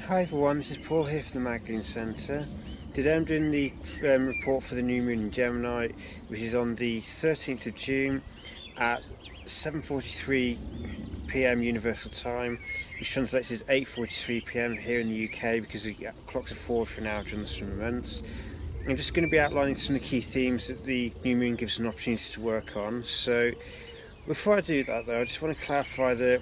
Hi everyone, this is Paul here from the Magdalene Centre. Today I'm doing the report for the new moon in Gemini, which is on the 13th of June at 7:43 p.m. Universal Time, which translates as 8:43 p.m. here in the UK because the clocks are forward for an hour during the summer months. I'm just going to be outlining some of the key themes that the new moon gives us an opportunity to work on. So before I do that though, I just want to clarify that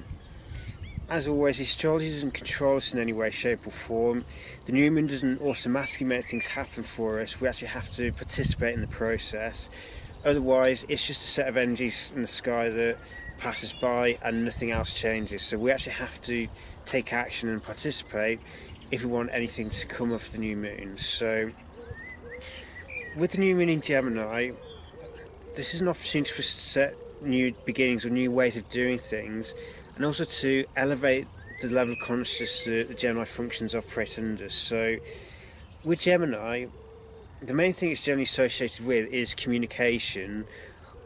as always, astrology doesn't control us in any way, shape or form. The new moon doesn't automatically make things happen for us. We actually have to participate in the process. Otherwise, it's just a set of energies in the sky that passes by and nothing else changes. So we actually have to take action and participate if we want anything to come off the new moon. So with the new moon in Gemini, this is an opportunity for us to set new beginnings or new ways of doing things, and also to elevate the level of consciousness that the Gemini functions operate under. So with Gemini, the main thing it's generally associated with is communication,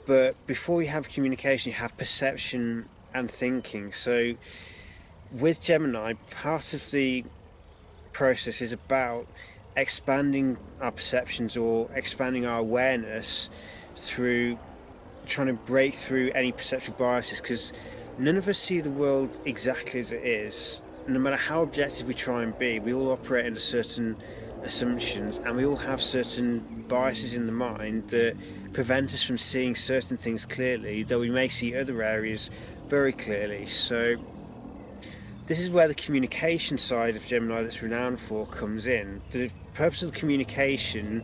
but before you have communication you have perception and thinking. So with Gemini, part of the process is about expanding our perceptions or expanding our awareness through trying to break through any perceptual biases, because none of us see the world exactly as it is. No matter how objective we try and be, we all operate under certain assumptions and we all have certain biases in the mind that prevent us from seeing certain things clearly, though we may see other areas very clearly. So this is where the communication side of Gemini that's renowned for comes in. The purpose of the communication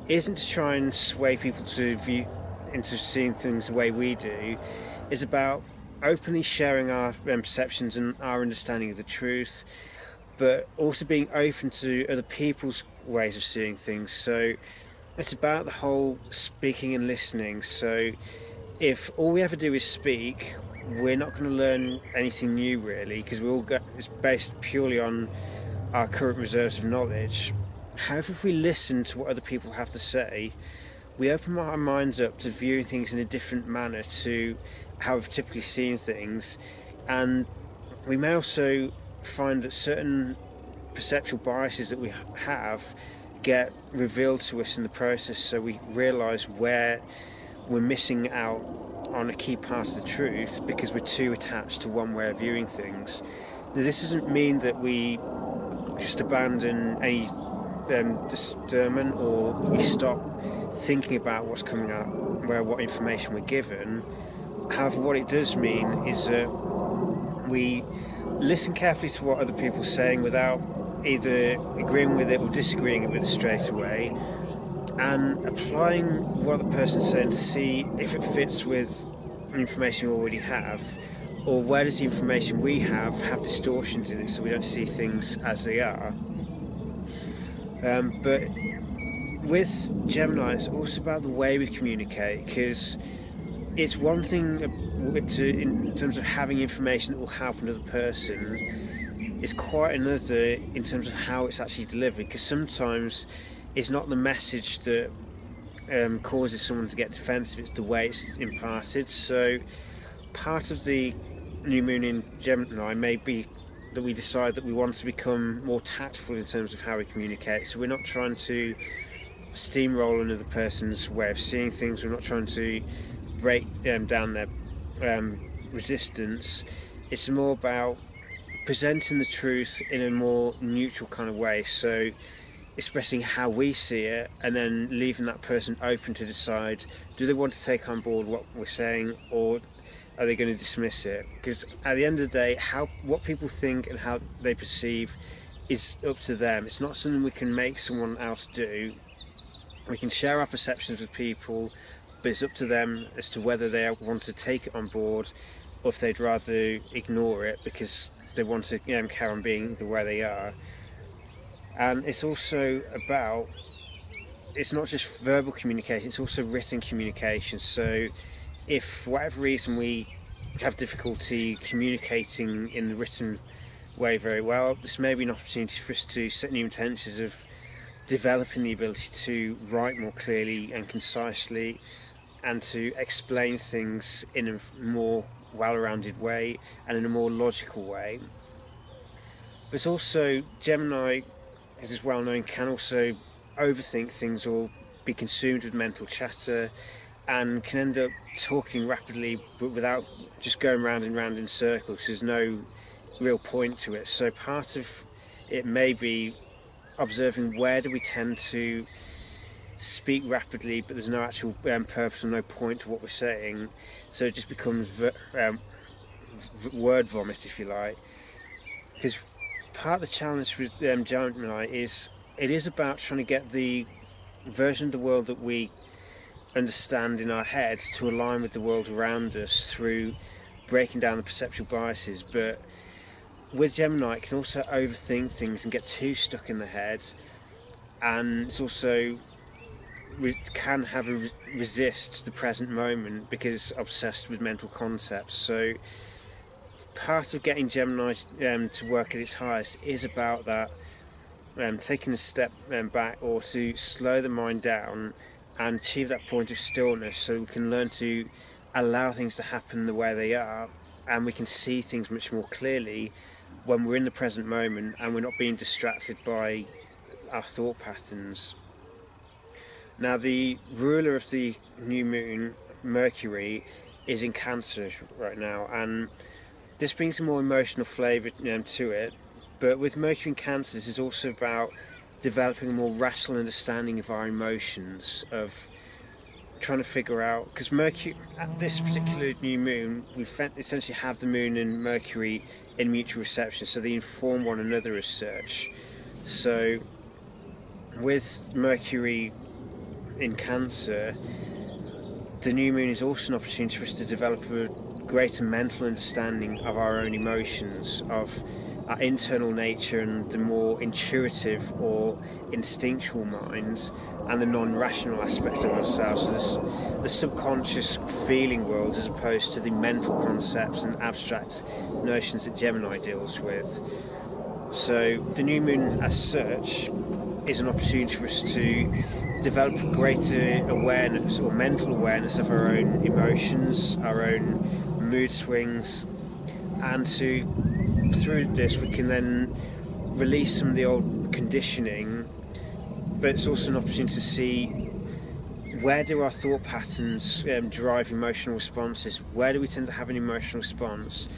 isn't to try and sway people to view into seeing things the way we do. Is about openly sharing our perceptions and our understanding of the truth, but also being open to other people's ways of seeing things. So it's about the whole speaking and listening. So if all we ever do is speak, we're not going to learn anything new really, because it's based purely on our current reserves of knowledge. However, if we listen to what other people have to say, we open our minds up to viewing things in a different manner to how we've typically seen things, and we may also find that certain perceptual biases that we have get revealed to us in the process, so we realise where we're missing out on a key part of the truth because we're too attached to one way of viewing things. Now, this doesn't mean that we just abandon any discernment or we stop thinking about what's coming out, what information we're given. However, what it does mean is that we listen carefully to what other people are saying without either agreeing with it or disagreeing with it straight away, and applying what the person's saying to see if it fits with the information we already have, or where does the information we have distortions in it so we don't see things as they are. But with Gemini, it's also about the way we communicate, because it's one thing in terms of having information that will help another person. It's quite another in terms of how it's actually delivered, because sometimes it's not the message that causes someone to get defensive, it's the way it's imparted. So part of the new moon in Gemini may be that we decide that we want to become more tactful in terms of how we communicate. So we're not trying to steamroll another person's way of seeing things, we're not trying to break down their resistance. It's more about presenting the truth in a more neutral kind of way, so expressing how we see it and then leaving that person open to decide, do they want to take on board what we're saying or are they going to dismiss it? Because at the end of the day, what people think and how they perceive is up to them. It's not something we can make someone else do. We can share our perceptions with people, but it's up to them as to whether they want to take it on board or if they'd rather ignore it because they want to carry on being the way they are. And it's also about, it's not just verbal communication, it's also written communication. So if for whatever reason we have difficulty communicating in the written way very well, this may be an opportunity for us to set new intentions of developing the ability to write more clearly and concisely and to explain things in a more well-rounded way and in a more logical way. But also Gemini, as is well known, can also overthink things or be consumed with mental chatter, and can end up talking rapidly but without just going round and round in circles. There's no real point to it. So part of it may be observing where do we tend to speak rapidly but there's no actual purpose or no point to what we're saying, so it just becomes word vomit, if you like. Because part of the challenge with Gemini is it is about trying to get the version of the world that we understand in our heads to align with the world around us through breaking down the perceptual biases. But with Gemini, it can also overthink things and get too stuck in the head, and it's also can have a resist the present moment because it's obsessed with mental concepts. So part of getting Gemini to work at its highest is about that, taking a step back, or to slow the mind down and achieve that point of stillness, so we can learn to allow things to happen the way they are, and we can see things much more clearly when we're in the present moment and we're not being distracted by our thought patterns. Now, the ruler of the new moon, Mercury, is in Cancer right now, and this brings a more emotional flavour to it. But with Mercury in Cancer, this is also about developing a more rational understanding of our emotions, of trying to figure out, because Mercury, at this particular new moon, we essentially have the moon and Mercury in mutual reception, so they inform one another as such. So with Mercury in Cancer, the new moon is also an opportunity for us to develop a greater mental understanding of our own emotions, of our internal nature and the more intuitive or instinctual mind, and the non-rational aspects of ourselves. So this, the subconscious feeling world, as opposed to the mental concepts and abstract notions that Gemini deals with. So the new moon as such is an opportunity for us to develop greater awareness or mental awareness of our own emotions, our own mood swings, and through this we can then release some of the old conditioning. But it's also an opportunity to see, where do our thought patterns drive emotional responses? Where do we tend to have an emotional response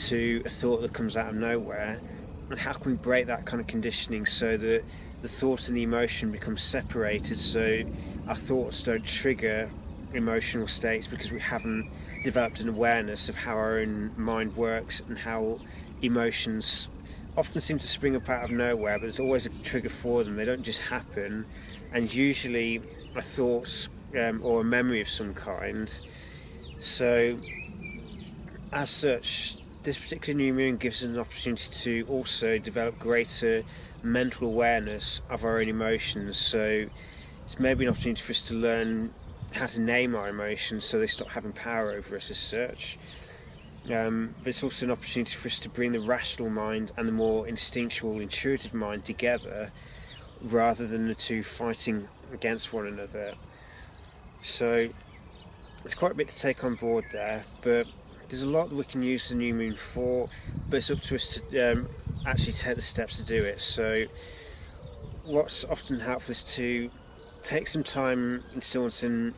to a thought that comes out of nowhere? And how can we break that kind of conditioning so that the thought and the emotion become separated, so our thoughts don't trigger emotional states, because we haven't developed an awareness of how our own mind works and how emotions often seem to spring up out of nowhere, but there's always a trigger for them. They don't just happen, and usually a thought or a memory of some kind. So as such, this particular new moon gives us an opportunity to also develop greater mental awareness of our own emotions. So it's maybe an opportunity for us to learn how to name our emotions so they stop having power over us as such. But it's also an opportunity for us to bring the rational mind and the more instinctual, intuitive mind together, rather than the two fighting against one another. So it's quite a bit to take on board there, but there's a lot that we can use the new moon for, but it's up to us to actually take the steps to do it. So what's often helpful is to take some time in stillness and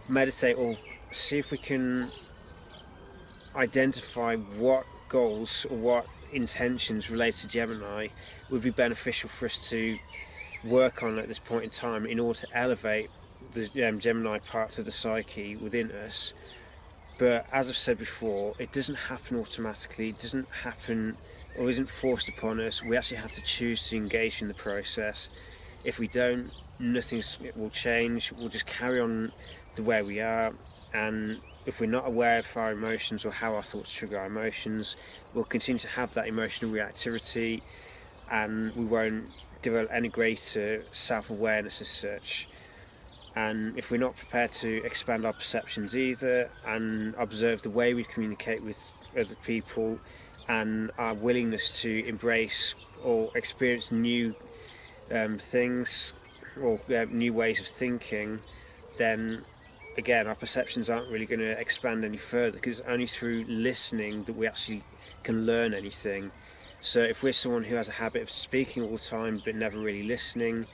meditate, or see if we can identify what goals or what intentions related to Gemini would be beneficial for us to work on at this point in time, in order to elevate the Gemini parts of the psyche within us. But as I've said before, it doesn't happen automatically, it doesn't happen or isn't forced upon us. We actually have to choose to engage in the process. If we don't, nothing will change. We'll just carry on the way we are, and if we're not aware of our emotions or how our thoughts trigger our emotions, we'll continue to have that emotional reactivity, and we won't develop any greater self-awareness as such. And if we're not prepared to expand our perceptions either, and observe the way we communicate with other people, and our willingness to embrace or experience new things, or new ways of thinking, then again our perceptions aren't really going to expand any further, because it's only through listening that we actually can learn anything. So if we're someone who has a habit of speaking all the time but never really listening,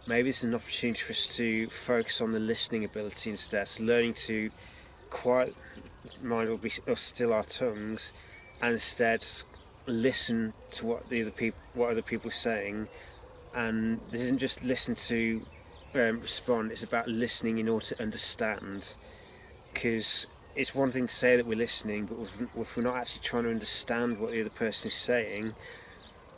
maybe this is an opportunity for us to focus on the listening ability instead. So learning to quiet mind or still our tongues, and instead listen to what other people are saying. And this isn't just listen to respond, it's about listening in order to understand, because it's one thing to say that we're listening, but if we're not actually trying to understand what the other person is saying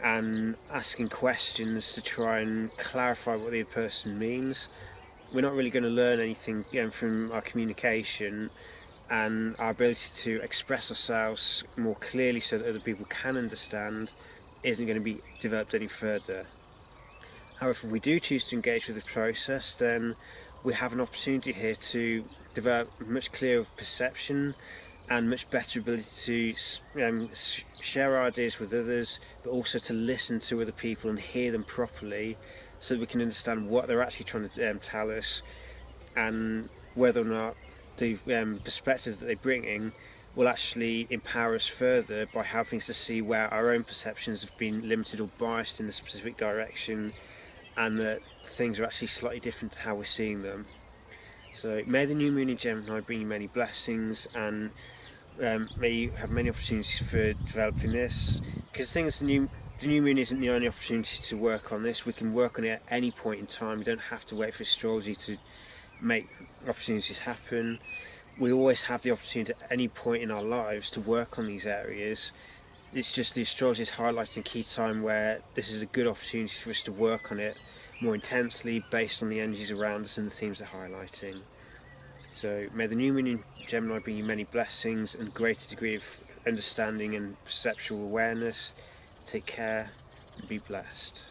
and asking questions to try and clarify what the other person means, we're not really going to learn anything from our communication, and our ability to express ourselves more clearly so that other people can understand isn't going to be developed any further. However, if we do choose to engage with the process, then we have an opportunity here to develop much clearer perception and much better ability to share our ideas with others, but also to listen to other people and hear them properly, so that we can understand what they're actually trying to tell us, and whether or not the perspective that they're bringing will actually empower us further by helping us to see where our own perceptions have been limited or biased in a specific direction, and that things are actually slightly different to how we're seeing them. So may the new moon in Gemini bring you many blessings, and may you have many opportunities for developing this. Because the thing is, the new moon isn't the only opportunity to work on this. We can work on it at any point in time. We don't have to wait for astrology to make opportunities happen. We always have the opportunity at any point in our lives to work on these areas. It's just the astrology is highlighting a key time where this is a good opportunity for us to work on it more intensely based on the energies around us and the themes they're highlighting. So may the new moon in Gemini bring you many blessings and greater degree of understanding and perceptual awareness. Take care and be blessed.